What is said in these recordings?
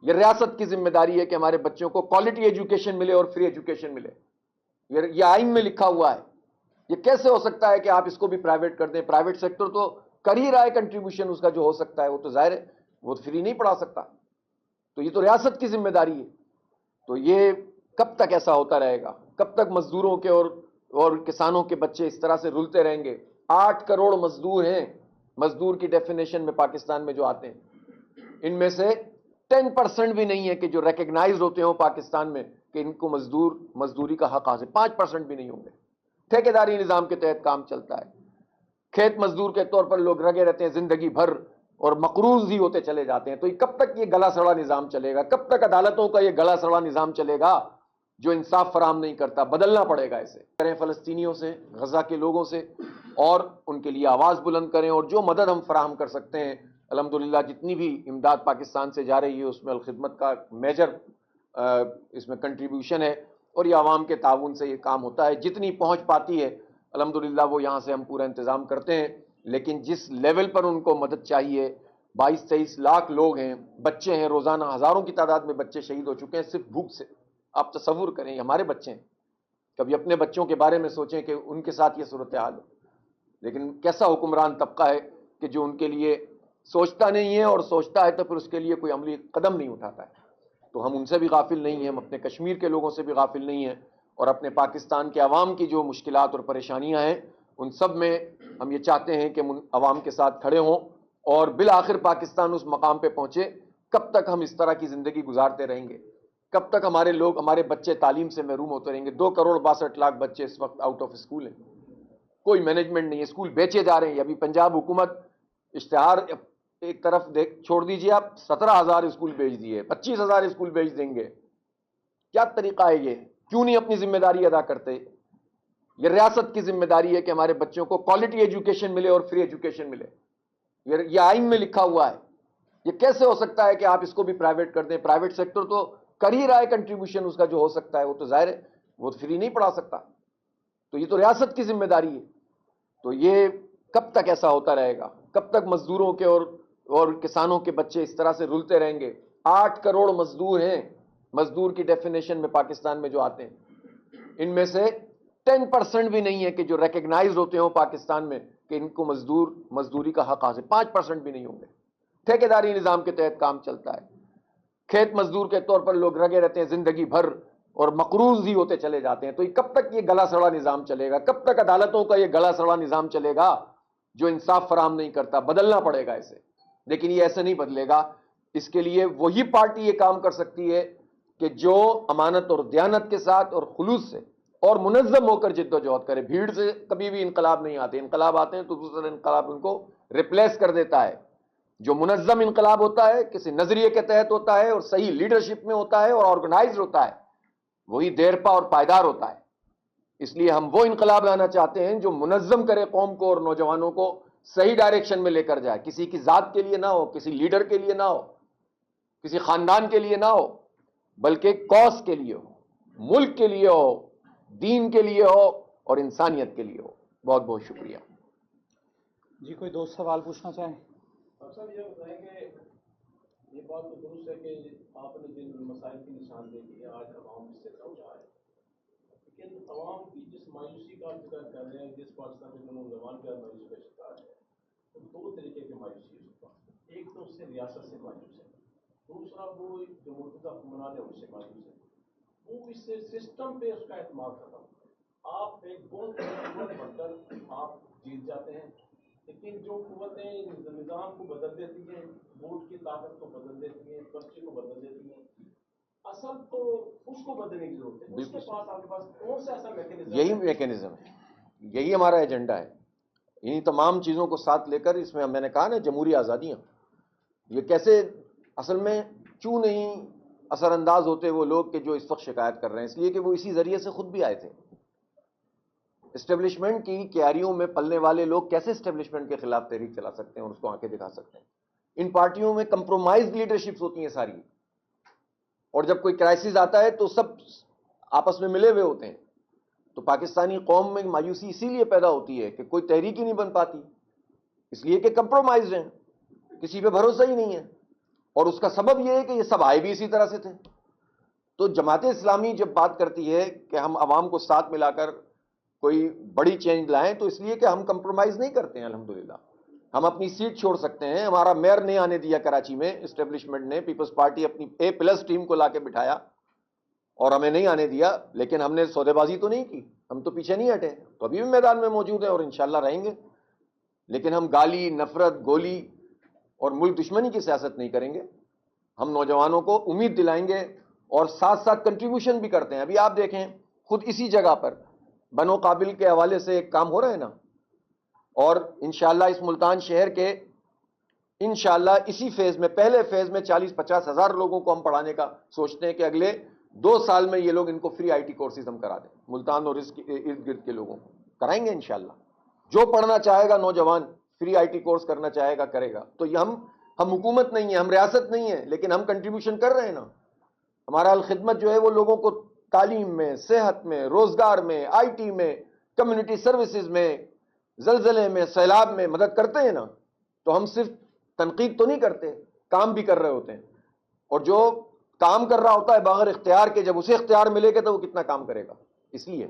یہ ریاست کی ذمہ داری ہے کہ ہمارے بچوں کو کوالٹی ایجوکیشن ملے اور فری ایجوکیشن ملے. یہ آئین میں لکھا ہوا ہے. یہ کیسے ہو سکتا ہے کہ آپ اس کو بھی پرائیویٹ کر دیں؟ پرائیویٹ سیکٹر تو کر ہی رہا ہے کنٹریبیوشن اس کا جو ہو سکتا ہے، وہ تو ظاہر ہے وہ فری نہیں پڑھا سکتا. تو یہ تو ریاست کی ذمہ داری ہے. تو یہ کب تک ایسا ہوتا رہے گا؟ کب تک مزدوروں کے اور کسانوں کے بچے اس طرح سے رلتے رہیں گے؟ 8 کروڑ مزدور ہیں. مزدور کی ڈیفینیشن میں پاکستان میں جو آتے ہیں، ان میں سے 10% بھی نہیں ہے کہ جو ریکگنائز ہوتے ہوں پاکستان میں کہ ان کو مزدوری کا حق حاصل. 5% بھی نہیں ہوں گے. ٹھیکیداری نظام کے تحت کام چلتا ہے. کھیت مزدور کے طور پر لوگ لگے رہتے ہیں زندگی بھر اور مقروض ہی ہوتے چلے جاتے ہیں. تو یہ کب تک یہ گلا سڑا نظام چلے گا؟ کب تک عدالتوں کا یہ گلا سڑا نظام چلے گا جو انصاف فراہم نہیں کرتا؟ بدلنا پڑے گا اسے. کریں فلسطینیوں سے، غزہ کے لوگوں سے، اور ان کے لیے آواز بلند کریں، اور جو مدد ہم فراہم کر سکتے ہیں الحمدللہ جتنی بھی امداد پاکستان سے جا رہی ہے اس میں الخدمت کا میجر اس میں کنٹریبیوشن ہے، اور یہ عوام کے تعاون سے یہ کام ہوتا ہے. جتنی پہنچ پاتی ہے الحمدللہ وہ یہاں سے ہم پورا انتظام کرتے ہیں. لیکن جس لیول پر ان کو مدد چاہیے، 22-23 لاکھ لوگ ہیں، بچے ہیں، روزانہ ہزاروں کی تعداد میں بچے شہید ہو چکے ہیں صرف بھوک سے. آپ تصور کریں، یہ ہمارے بچے ہیں. کبھی اپنے بچوں کے بارے میں سوچیں کہ ان کے ساتھ یہ صورتحال ہو. لیکن کیسا حکمران طبقہ ہے کہ جو ان کے لیے سوچتا نہیں ہے، اور سوچتا ہے تو پھر اس کے لیے کوئی عملی قدم نہیں اٹھاتا ہے. تو ہم ان سے بھی غافل نہیں ہیں، ہم اپنے کشمیر کے لوگوں سے بھی غافل نہیں ہیں، اور اپنے پاکستان کے عوام کی جو مشکلات اور پریشانیاں ہیں ان سب میں ہم یہ چاہتے ہیں کہ ہم عوام کے ساتھ کھڑے ہوں، اور بالآخر پاکستان اس مقام پہ پہنچے. کب تک ہم اس طرح کی زندگی گزارتے رہیں گے؟ کب تک ہمارے لوگ، ہمارے بچے تعلیم سے محروم ہوتے رہیں گے؟ 2 کروڑ 62 لاکھ بچے اس وقت آؤٹ آف اسکول ہیں. کوئی مینجمنٹ نہیں ہے. اسکول بیچے جا رہے ہیں. ابھی پنجاب حکومت اشتہار ایک طرف چھوڑ دیجیے، آپ 17,000 اسکول بیچ دیے، 25,000 اسکول بیچ دیں گے. کیا طریقہ ہے یہ؟ کیوں نہیں اپنی ذمہ داری ادا کرتے؟ یہ ریاست کی ذمہ داری ہے کہ ہمارے بچوں کو کوالٹی ایجوکیشن ملے اور فری ایجوکیشن ملے. یہ آئین میں لکھا ہوا ہے. یہ کیسے ہو سکتا ہے کہ آپ اس کو بھی پرائیویٹ کر دیں؟ پرائیویٹ سیکٹر تو کر ہی رہا ہے کنٹریبیوشن اس کا جو ہو سکتا ہے، وہ تو ظاہر ہے وہ فری نہیں پڑھا سکتا. تو یہ تو ریاست کی ذمہ داری ہے. تو یہ کب تک ایسا ہوتا رہے گا؟ کب تک مزدوروں کے اور کسانوں کے بچے اس طرح سے رلتے رہیں گے؟ 8 کروڑ مزدور ہیں. مزدور کی ڈیفینیشن میں پاکستان میں جو آتے ہیں، ان میں سے 10% بھی نہیں ہے کہ جو ریکگنائز ہوتے ہوں پاکستان میں کہ ان کو مزدوری کا حق حاصل. 5% بھی نہیں ہوں گے. ٹھیکیداری نظام کے تحت کام چلتا ہے. کھیت مزدور کے طور پر لوگ لگے رہتے ہیں زندگی بھر اور مقروض ہی ہوتے چلے جاتے ہیں. تو یہ کب تک یہ گلا سڑا نظام چلے گا؟ کب تک عدالتوں کا یہ گلا سڑا نظام چلے گا جو انصاف فراہم نہیں کرتا؟ بدلنا پڑے گا اسے. لیکن یہ ایسے نہیں بدلے گا. اس کے لیے وہی پارٹی یہ کام کر سکتی ہے کہ جو امانت اور دیانت کے ساتھ اور خلوص سے اور منظم ہو کر جد و جہد کرے. بھیڑ سے کبھی بھی انقلاب نہیں آتے. انقلاب آتے ہیں تو دوسرا انقلاب ان کو ریپلیس کر دیتا ہے. جو منظم انقلاب ہوتا ہے کسی نظریے کے تحت ہوتا ہے اور صحیح لیڈرشپ میں ہوتا ہے اور آرگنائزڈ ہوتا ہے، وہی دیرپا اور پائیدار ہوتا ہے. اس لیے ہم وہ انقلاب لانا چاہتے ہیں جو منظم کرے قوم کو اور نوجوانوں کو صحیح ڈائریکشن میں لے کر جائے. کسی کی ذات کے لیے نہ ہو، کسی لیڈر کے لیے نہ ہو، کسی خاندان کے لیے نہ ہو، بلکہ کاز کے لیے ہو، ملک کے لیے ہو، دین کے لیے ہو اور انسانیت کے لیے ہو. بہت بہت شکریہ. جی کوئی دوست سوال پوچھنا چاہیں؟ صاحب یہ بتائیں کہ یہ بات تو درست ہے کہ آپ نے جن مسائل کی نشاندہی کی ہے آج عوام اس سے سمجھا ہے، لیکن عوام کی جس مایوسی کا ذکر کر رہے ہیں، جس پاکستان کے نوجوان کا مایوسی کا شکار ہے، تو 2 طریقے کی مایوسی ہے اس کا. ایک تو اس سے ریاست سے مایوس ہے، دوسرا وہ جو موجودہ حکمران ہے ان سے مایوس ہے. وہ اس سے سسٹم پہ اس کا اعتماد ختم. آپ ایک قوت بن کر آپ جیت جاتے ہیں، لیکن جو قوتیں نظام کو بدل دیتی ہیں، ووٹ کی طاقت کو بدل دیتی ہیں، پرچے کو بدل دیتی ہیں، اصل تو اس کو بدلنے کی ضرورت ہے. اس کے پاس آپ کے پاس کون سا ایسا میکینزم ہے؟ یہی میکینزم ہے، یہی ہمارا ایجنڈا ہے. انہی تمام چیزوں کو ساتھ لے کر اس میں نے کہا نا جمہوری آزادیاں، یہ کیسے اصل میں کیوں نہیں اثر انداز ہوتے وہ لوگ کہ جو اس وقت شکایت کر رہے ہیں؟ اس لیے کہ وہ اسی ذریعے سے خود بھی آئے تھے. اسٹیبلشمنٹ کی کیاریوں میں پلنے والے لوگ کیسے اسٹیبلشمنٹ کے خلاف تحریک چلا سکتے ہیں اور اس کو آنکھیں دکھا سکتے ہیں؟ ان پارٹیوں میں کمپرومائز لیڈرشپس ہوتی ہیں ساری، اور جب کوئی کرائسس آتا ہے تو سب آپس میں ملے ہوئے ہوتے ہیں. تو پاکستانی قوم میں مایوسی اسی لیے پیدا ہوتی ہے کہ کوئی تحریک ہی نہیں بن پاتی، اس لیے کہ کمپرومائز ہیں، کسی پہ بھروسہ ہی نہیں ہے. اور اس کا سبب یہ ہے کہ یہ سب آئے بھی اسی طرح سے تھے. تو جماعت اسلامی جب بات کرتی ہے کہ ہم عوام کو ساتھ ملا کر کوئی بڑی چینج لائیں تو اس لیے کہ ہم کمپرومائز نہیں کرتے ہیں. الحمدللہ ہم اپنی سیٹ چھوڑ سکتے ہیں. ہمارا میئر نہیں آنے دیا کراچی میں, اسٹیبلشمنٹ نے, پیپلز پارٹی اپنی A+ ٹیم کو لا کے بٹھایا اور ہمیں نہیں آنے دیا, لیکن ہم نے سودے بازی تو نہیں کی, ہم تو پیچھے نہیں ہٹے, تو ابھی بھی میدان میں موجود ہیں اور انشاءاللہ رہیں گے. لیکن ہم گالی, نفرت, گولی اور ملک دشمنی کی سیاست نہیں کریں گے. ہم نوجوانوں کو امید دلائیں گے اور ساتھ ساتھ کنٹریبیوشن بھی کرتے ہیں. ابھی آپ دیکھیں خود اسی جگہ پر بنو قابل کے حوالے سے ایک کام ہو رہا ہے نا, اور انشاءاللہ اس ملتان شہر کے انشاءاللہ اسی فیز میں, پہلے فیز میں 40-50 ہزار لوگوں کو ہم پڑھانے کا سوچتے ہیں کہ اگلے 2 سال میں یہ لوگ ان کو فری آئی ٹی کورسز ہم کرا دیں. ملتان اور اس کے ارد گرد کے لوگوں کو کرائیں گے انشاءاللہ. جو پڑھنا چاہے گا نوجوان, فری آئی ٹی کورس کرنا چاہے گا کرے گا. تو یہ ہم حکومت نہیں ہیں, ہم ریاست نہیں ہیں, لیکن ہم کنٹریبیوشن کر رہے ہیں نا. ہمارا الخدمت جو ہے وہ لوگوں کو تعلیم میں, صحت میں, روزگار میں, آئی ٹی میں, کمیونٹی سروسز میں, زلزلے میں, سیلاب میں مدد کرتے ہیں نا. تو ہم صرف تنقید تو نہیں کرتے, کام بھی کر رہے ہوتے ہیں. اور جو کام کر رہا ہوتا ہے بغیر اختیار کے, جب اسے اختیار ملے گا تو وہ کتنا کام کرے گا. اس لیے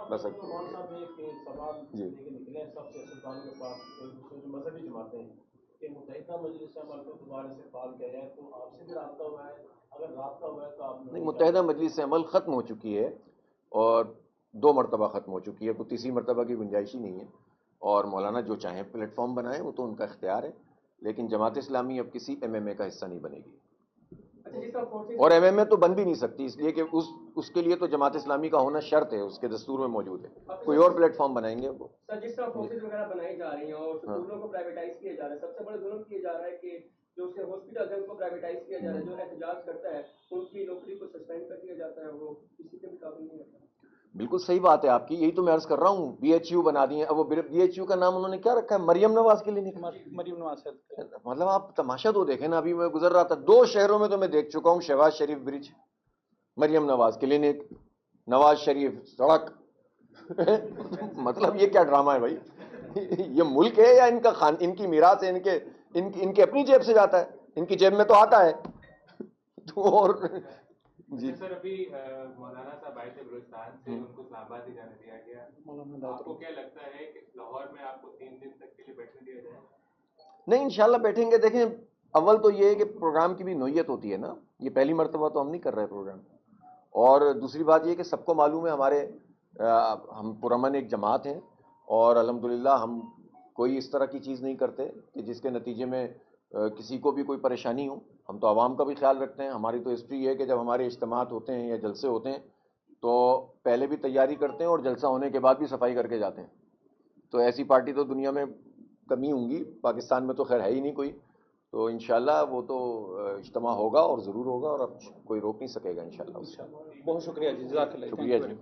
بس مولانا صاحب ایک سوال جی لے کے نکلے ہیں سب سیاستدانوں کے پاس, ایک دوسرے جو مذہبی جماعتیں ہیں, کہ متحدہ مجلس عمل کو دوبارہ سے فعال کیا جائے. تو آپ سے بھی رابطہ ہوا ہے؟ اگر رابطہ ہوا ہے تو آپ نے نہیں, متحدہ مجلس عمل ختم ہو چکی ہے اور 2 مرتبہ ختم ہو چکی ہے. کوئی تیسری مرتبہ کی گنجائش ہی نہیں ہے. اور مولانا جو چاہیں پلیٹ فارم بنائیں, وہ تو ان کا اختیار ہے, لیکن جماعت اسلامی اب کسی MMA کا حصہ نہیں بنے گی. اور MMA تو بن بھی نہیں سکتی, اس لیے کہ اس کے لیے تو جماعت اسلامی کا ہونا شرط ہے, اس کے دستور میں موجود ہے. کوئی اور پلیٹ فارم بنائیں گے وہ. سر جس طرح فورسز وغیرہ بنائی جا رہی ہیں اور اسکولوں کو پرائیویٹائز کیا جا رہا ہے, سب سے بڑا ظلم کیا جا رہا ہے کہ جو اس کے ہاسپٹل ہے ان کو پرائیویٹائز کیا جا رہا ہے. جو احتجاج کرتا ہے ان کی نوکری کو سسپینڈ کر دیا جاتا ہے, وہ کسی کے بھی قابل نہیں رہتا. بالکل صحیح بات ہے آپ کی, یہی تو میں عرض کر رہا ہوں. BHU بنا دیے. اب وہ BHU کا نام انہوں نے کیا رکھا ہے, مریم نواز کے لیے نکلا. مریم نواز صاحب. مطلب آپ تماشا تو دیکھیں نا. ابھی میں گزر رہا تھا 2 شہروں میں تو میں دیکھ چکا ہوں, شہباز شریف برج, مریم نواز کلینک, نواز شریف سڑک. مطلب یہ کیا ڈرامہ ہے بھائی؟ یہ ملک ہے یا ان کا ان کی میراث ہے, ان کے اپنی جیب سے جاتا ہے, ان کی جیب میں تو آتا ہے. تو اور جی سر, ابھی مولانا صاحب آئے تھے بلوچستان سے, ان کو اسلام آباد ہی جانے دیا گیا. آپ کو کیا لگتا ہے کہ لاہور میں آپ کو 3 دن تک کے لیے بیٹھنے دیا جائے؟ نہیں, انشاءاللہ بیٹھیں گے. دیکھیں اول تو یہ ہے کہ پروگرام کی بھی نوعیت ہوتی ہے نا, یہ پہلی مرتبہ تو ہم نہیں کر رہے پروگرام. اور دوسری بات یہ کہ سب کو معلوم ہے ہم پرامن ایک جماعت ہیں, اور الحمدللہ ہم کوئی اس طرح کی چیز نہیں کرتے کہ جس کے نتیجے میں کسی کو بھی کوئی پریشانی ہو. ہم تو عوام کا بھی خیال رکھتے ہیں. ہماری تو ہسٹری ہے کہ جب ہمارے اجتماعات ہوتے ہیں یا جلسے ہوتے ہیں تو پہلے بھی تیاری کرتے ہیں اور جلسہ ہونے کے بعد بھی صفائی کر کے جاتے ہیں. تو ایسی پارٹی تو دنیا میں کمی ہوں گی, پاکستان میں تو خیر ہے ہی نہیں کوئی. تو انشاءاللہ وہ تو اجتماع ہوگا اور ضرور ہوگا, اور اب کوئی روک نہیں سکے گا انشاءاللہ. بہت شکریہ جی, جزاک اللہ. شکریہ جی.